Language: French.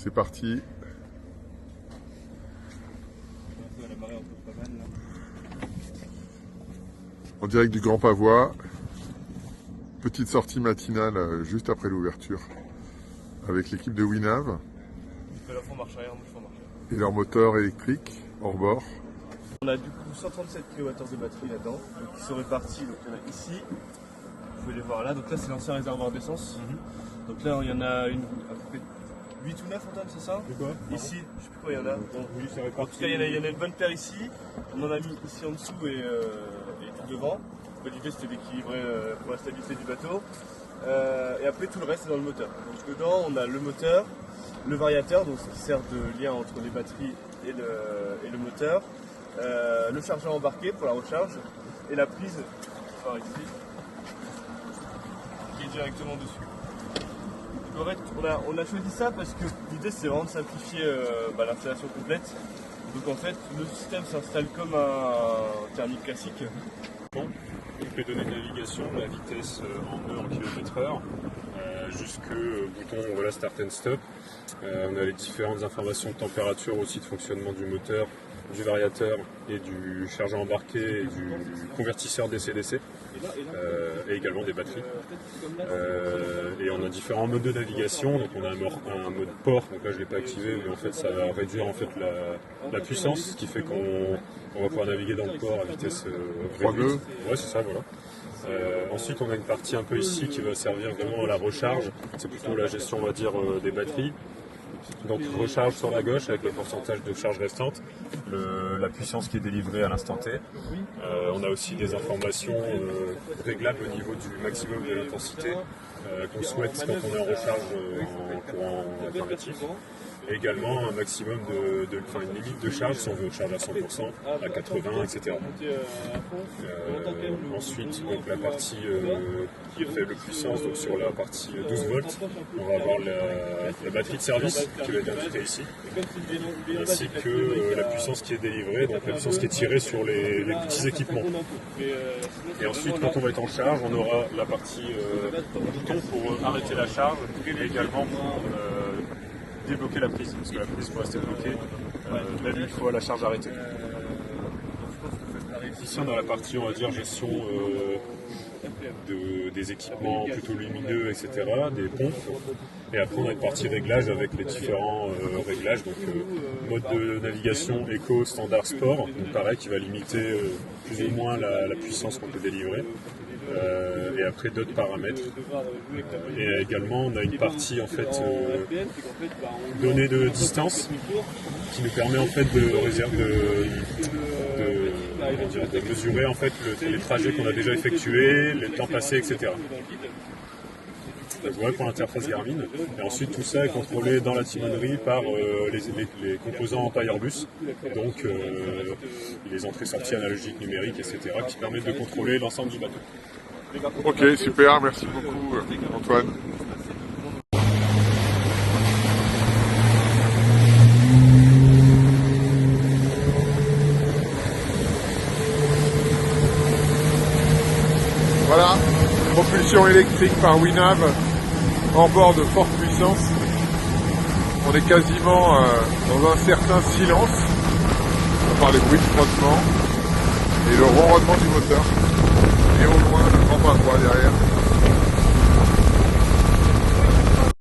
C'est parti. En direct du Grand Pavois. Petite sortie matinale juste après l'ouverture avec l'équipe de Winav. Et leur moteur électrique hors bord. On a du coup 137 kWh de batterie là-dedans, qui sont répartis. Donc il y en a ici, vous pouvez les voir là. Donc là c'est l'ancien réservoir d'essence. Donc là il y en a à peu près 8 ou 9 Antoine, c'est ça? C'est quoi? Ici, je sais plus quoi il y en a. Oui, c'est réparti. En tout cas il y en a une bonne paire ici. On en a mis ici en dessous et tout devant. L'idée c'était d'équilibrer pour la stabilité du bateau. Et après tout le reste est dans le moteur. Donc dedans on a le moteur, le variateur, donc ce qui sert de lien entre les batteries et le moteur. Le chargeur embarqué pour la recharge et la prise par ici qui est directement dessus. Donc en fait, on a choisi ça parce que l'idée c'est vraiment de simplifier l'installation complète. Donc en fait le système s'installe comme un thermique classique. Toutes les données de navigation, la vitesse en nœuds en km/h, jusqu'au bouton start and stop. On a les différentes informations de température aussi, de fonctionnement du moteur, du variateur et du chargeur embarqué et du convertisseur DC-DC et également des batteries. Et on a différents modes de navigation. Donc on a un mode port, donc là je ne l'ai pas activé, mais en fait ça va réduire en fait la puissance, ce qui fait qu'on va pouvoir naviguer dans le port à vitesse réduite. Ouais, c'est ça, voilà. Ensuite on a une partie un peu ici qui va servir vraiment à la recharge, c'est plutôt la gestion on va dire des batteries. Donc recharge sur la gauche avec le pourcentage de charge restante, la puissance qui est délivrée à l'instant T. On a aussi des informations réglables au niveau du maximum de l'intensité qu'on souhaite quand on est en recharge en courant alternatif. Et également un maximum une limite de charge si on veut charger à 100%, à 80, etc. Ensuite, donc la partie faible puissance, donc sur la partie 12 volts, on va avoir la batterie de service qui va être indiquée ici, ainsi que la puissance qui est délivrée, donc la puissance qui est tirée sur les petits équipements. Et ensuite, quand on va être en charge, on aura la partie bouton pour arrêter la charge et également pour débloquer la prise, parce que la prise peut rester bloquée même une fois la charge arrêtée. Ici on a la partie on va dire gestion des équipements plutôt lumineux, etc., des pompes. Et après on a une partie réglage avec les différents réglages, donc mode de navigation éco, standard, sport, donc pareil qui va limiter plus ou moins la puissance qu'on peut délivrer. Et après d'autres paramètres. Et également on a une partie en fait données de distance qui nous permet en fait de mesurer en fait les trajets qu'on a déjà effectués, les temps passés, etc. Donc voilà pour l'interface Garmin. Et ensuite tout ça est contrôlé dans la timonerie par les composants Airbus, donc les entrées-sorties analogiques, numériques, etc., qui permettent de contrôler l'ensemble du bateau. Ok, super, merci beaucoup Antoine. Voilà, propulsion électrique par Winav en bord de forte puissance. On est quasiment dans un certain silence, à part les bruits de frottement et le ronronnement du moteur. Et au loin, le Grand Pavois derrière.